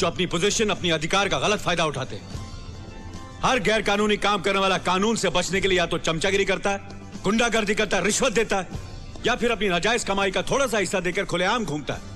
जो अपनी पोजीशन, अपनी अधिकार का गलत फायदा उठाते हैं। हर गैर कानूनी काम करने वाला कानून से बचने के लिए या तो चमचागिरी करता है, गुंडागर्दी करता है, रिश्वत देता है, या फिर अपनी नाजायज कमाई का थोड़ा सा हिस्सा देकर खुलेआम घूमता है।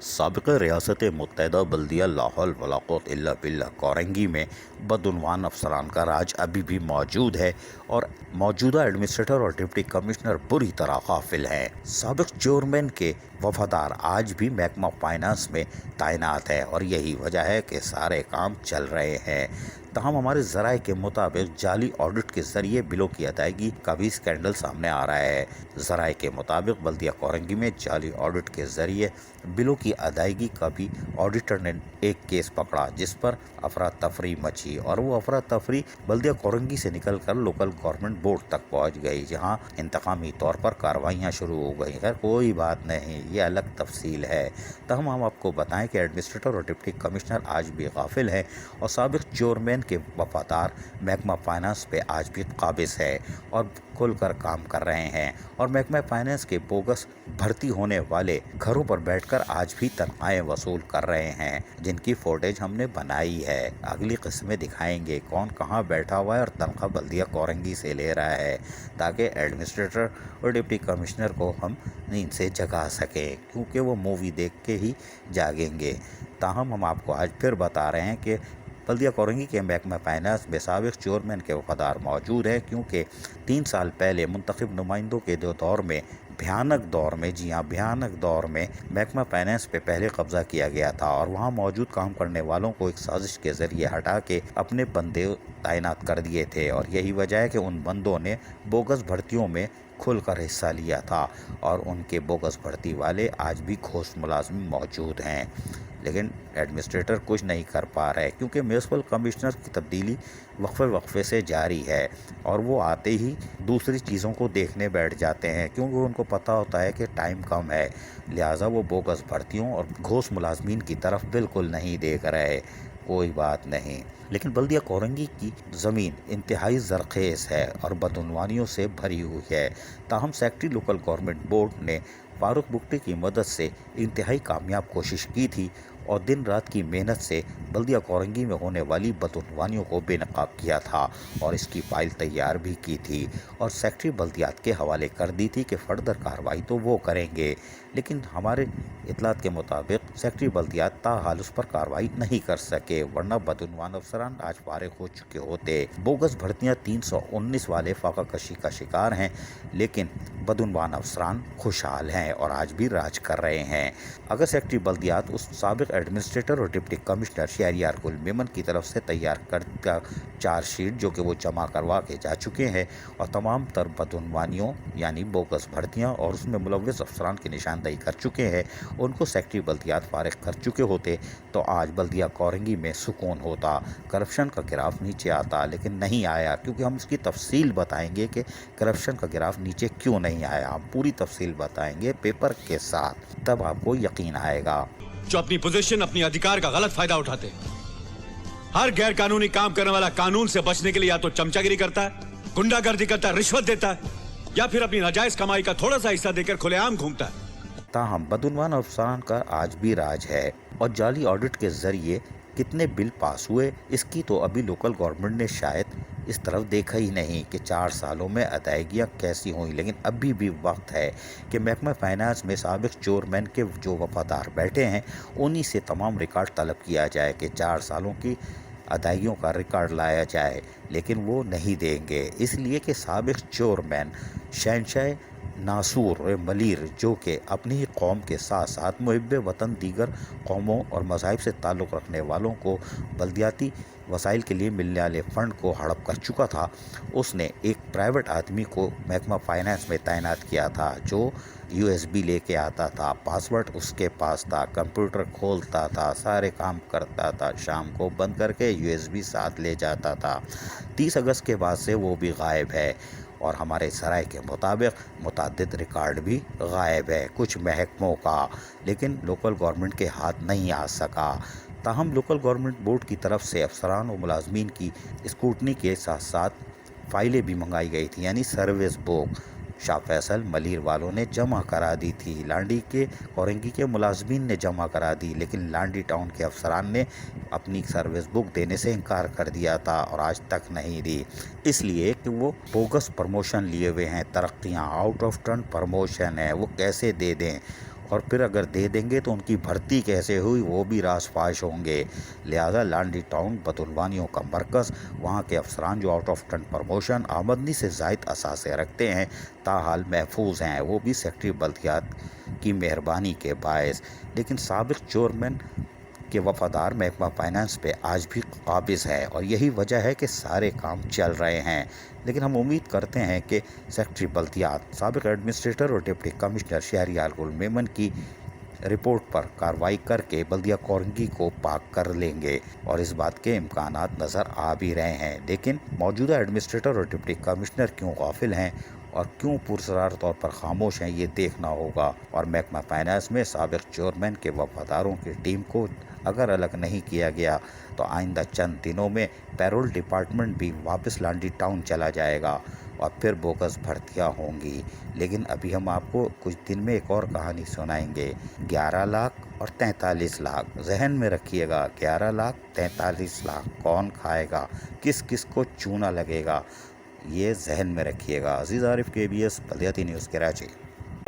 साबिक़ रियासत मुत्तहिदा बल्दिया लाहौल वला क़ुव्वत इल्ला बिल्लाह कोरंगी में बदउनवान अफसरान का राज अभी भी मौजूद है और मौजूदा एडमिनिस्ट्रेटर और डिप्टी कमिश्नर बुरी तरह गाफिल हैं। साबिक़ चेयरमैन के वफादार आज भी महकमा फाइनेंस में तैनात है और यही वजह है कि सारे काम चल रहे हैं। तहम हमारे ज़राए के मुताबिक जाली ऑडिट के ज़रिए बिलों की अदायगी का भी स्कैंडल सामने आ रहा है। ज़राए के मुताबिक बल्दिया कोरंगी में जाली ऑडिट के ज़रिए बिलों की अदायगी का भी ऑडिटर ने एक केस पकड़ा जिस पर अफरा तफरी मची और वो अफरा तफरी बल्दिया कोरंगी से निकलकर लोकल गवर्नमेंट बोर्ड तक पहुंच गई, जहां इंतकामी तौर पर कार्रवाइयां शुरू हो गई। खैर कोई बात नहीं, ये अलग तफसील है। तहम हम आपको बताएं कि एडमिनिस्ट्रेटर और डिप्टी कमिश्नर आज भी गाफिल हैं और साबिक़ चेयरमैन के वफादार महकमा फाइनेंस पे आज भी काबिज है और खुलकर काम कर रहे हैं और महकमा फाइनेंस के बोगस भर्ती होने वाले घरों पर बैठकर आज भी तनख्वाहें वसूल कर रहे हैं, जिनकी फुटेज हमने बनाई है। अगली किस्म में दिखाएंगे कौन कहां बैठा हुआ है और तनख्वाह बल्दिया कोरंगी से ले रहा है, ताकि एडमिनिस्ट्रेटर और डिप्टी कमिश्नर को हम नींद से जगा सकें, क्योंकि वो मूवी देख के ही जागेंगे। ताहम हम आपको आज फिर बता रहे हैं कि बल्दिया कोरंगी के महकमा फाइनेंस में साबिक़ चेयरमैन के वफादार मौजूद हैं, क्योंकि 3 साल पहले मुंतखब नुमाइंदों के दौर में भयानक दौर में, जी हाँ भयानक दौर में महकमा फाइनेंस पे पहले कब्जा किया गया था और वहाँ मौजूद काम करने वालों को एक साजिश के ज़रिए हटा के अपने बंदे तैनात कर दिए थे और यही वजह है कि उन बंदों ने बोगस भर्तियों में खुलकर हिस्सा लिया था और उनके बोगस भर्ती वाले आज भी घोष मुलाजिम मौजूद हैं। लेकिन एडमिनिस्ट्रेटर कुछ नहीं कर पा रहे क्योंकि म्यूनसिपल कमिश्नर की तब्दीली वक्फे से जारी है और वो आते ही दूसरी चीज़ों को देखने बैठ जाते हैं, क्योंकि उनको पता होता है कि टाइम कम है, लिहाजा वो बोगस भर्तियों और घोष मुलाजमीन की तरफ बिल्कुल नहीं देख रहे। कोई बात नहीं, लेकिन बल्दिया कोरंगी की ज़मीन इंतहाई ज़रखेज़ है और बदउनवानियों से भरी हुई है। ताहम सेक्रेटरी लोकल गवर्नमेंट बोर्ड ने फारूक बुगटी की मदद से इंतहाई कामयाब कोशिश की थी और दिन रात की मेहनत से बल्दिया कोरंगी में होने वाली बदउनवानियों को बेनकाब किया था और इसकी फ़ाइल तैयार भी की थी और सेक्रेटरी बल्दियात के हवाले कर दी थी कि फर्दर कार्रवाई तो वो करेंगे। लेकिन हमारे इतलात के मुताबिक सेक्रेटरी बल्दियात ताहाल उस पर कार्रवाई नहीं कर सके, वरना बदउनवान अफसरान आज फारिग हो चुके होते। बोगस भर्तियाँ 319 वाले फाका कशी का शिकार हैं, लेकिन बदउनवान अफसरान खुशहाल हैं और आज भी राज कर रहे हैं। अगर सेक्रेटरी बल्दियात उस साबिक़ एडमिनिस्ट्रेटर और डिप्टी कमिश्नर शहरियार गुल मेमन की तरफ से तैयार करता चार्जशीट जो कि वो जमा करवा के जा चुके हैं और तमाम तर बदउनवानियों यानी बोगस भर्तियाँ और उसमें मुलव्वस अफसरान की निशानदेही कर चुके हैं, उनको सेक्रेटरी बल्दियात फारिग कर चुके होते तो आज बल्दिया कोरंगी में सुकून होता, करप्शन का गिराफ नीचे आता, लेकिन नहीं आया। क्योंकि हम इसकी तफसील बताएंगे कि करप्शन का गिराफ नीचे क्यों नहीं आया, हम पूरी तफसील बताएंगे पेपर के साथ, तब आपको यकीन आएगा। जो अपनी पोजीशन, अपनी अधिकार का गलत फायदा उठाते हैं। हर गैर कानूनी काम करने वाला कानून से बचने के लिए या तो चमचागिरी करता है, गुंडागर्दी करता है, रिश्वत देता है, या फिर अपनी नाजायज कमाई का थोड़ा सा हिस्सा देकर खुलेआम घूमता है। ताहम बदउनवान अफसरान का आज भी राज है और जाली ऑडिट के जरिए कितने बिल पास हुए इसकी तो अभी लोकल गवर्नमेंट ने शायद इस तरफ देखा ही नहीं कि 4 सालों में अदायगियाँ कैसी हुई। लेकिन अभी भी वक्त है कि महकमा फाइनेंस में साबिक़ चेयरमैन के जो वफादार बैठे हैं उन्हीं से तमाम रिकॉर्ड तलब किया जाए कि 4 सालों की अदायगियों का रिकॉर्ड लाया जाए, लेकिन वो नहीं देंगे, इसलिए कि साबिक़ चेयरमैन शहनशाह नासूर मलीर जो कि अपनी ही कौम के साथ साथ मुहिब वतन दीगर कौमों और मज़ाहिब से ताल्लुक़ रखने वालों को बल्दियाती वसाइल के लिए मिलने वाले फ़ंड को हड़प कर चुका था, उसने एक प्राइवेट आदमी को महकमा फाइनेंस में तैनात किया था जो USB लेके आता था, पासवर्ड उसके पास था, कंप्यूटर खोलता था, सारे काम करता था, शाम को बंद करके USB साथ ले जाता था। 30 अगस्त के बाद से वो भी गायब है और हमारे सराय के मुताबिक मुतअद्दिद रिकॉर्ड भी गायब है कुछ महकमों का, लेकिन लोकल गवर्नमेंट के हाथ नहीं आ सका। ताहम लोकल गवर्नमेंट बोर्ड की तरफ से अफसरान और मुलाजमीन की स्क्रूटनी के साथ साथ फ़ाइलें भी मंगाई गई थी, यानी सर्विस बुक, शाह फैसल मलिर वालों ने जमा करा दी थी। लांडी के कोरंगी के मुलाजमीन ने जमा करा दी, लेकिन लांडी टाउन के अफसरान ने अपनी सर्विस बुक देने से इनकार कर दिया था और आज तक नहीं दी, इसलिए कि वो बोगस प्रमोशन लिए हुए हैं। तरक्कियाँ आउट ऑफ टर्न प्रमोशन है, वो कैसे दे दें, और फिर अगर दे देंगे तो उनकी भर्ती कैसे हुई वो भी रासफाश होंगे। लिहाजा लांडी टाउन बदुनवानियों का मरकज़, वहाँ के अफसरान जो आउट ऑफ टर्न प्रमोशन आमदनी से ज़ायद असासे रखते हैं ताहाल महफूज हैं, वो भी सेक्रेटरी बल्दियात की मेहरबानी के बायस। लेकिन साबिक चेयरमैन के वफादार महकमा फाइनेंस पे आज भी काबिज है और यही वजह है कि सारे काम चल रहे हैं। लेकिन हम उम्मीद करते हैं कि सेक्रेटरी बल्दियात, साबिक एडमिनिस्ट्रेटर और डिप्टी कमिश्नर शहरियार गुल मेमन की रिपोर्ट पर कार्रवाई करके बल्दिया कोरंगी को पाक कर लेंगे और इस बात के इम्कानात नज़र आ भी रहे हैं। लेकिन मौजूदा एडमिनिस्ट्रेटर और डिप्टी कमिश्नर क्यों गाफिल हैं और क्यों पुरसरार तौर पर खामोश हैं, ये देखना होगा। और महकमा फाइनेंस में साबिक चेयरमैन के वफादारों की टीम को अगर अलग नहीं किया गया तो आइंदा चंद दिनों में पैरोल डिपार्टमेंट भी वापस लांडी टाउन चला जाएगा और फिर बोगस भर्तियाँ होंगी। लेकिन अभी हम आपको कुछ दिन में एक और कहानी सुनाएंगे। 11 लाख और 43 लाख जहन में रखिएगा। 11 लाख 43 लाख कौन खाएगा, किस किस को चूना लगेगा, ये जहन में रखिएगा। अजीज़ आरिफ KBS बल्दियाती न्यूज़ कराची।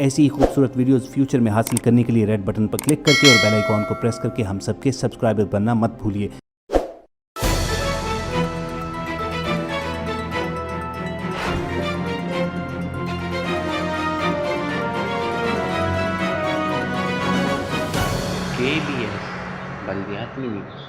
ऐसी ही खूबसूरत वीडियोस फ्यूचर में हासिल करने के लिए रेड बटन पर क्लिक करके और बेल आइकॉन को प्रेस करके हम सबके सब्सक्राइबर बनना मत भूलिए। KBS बल्दियाती न्यूज़।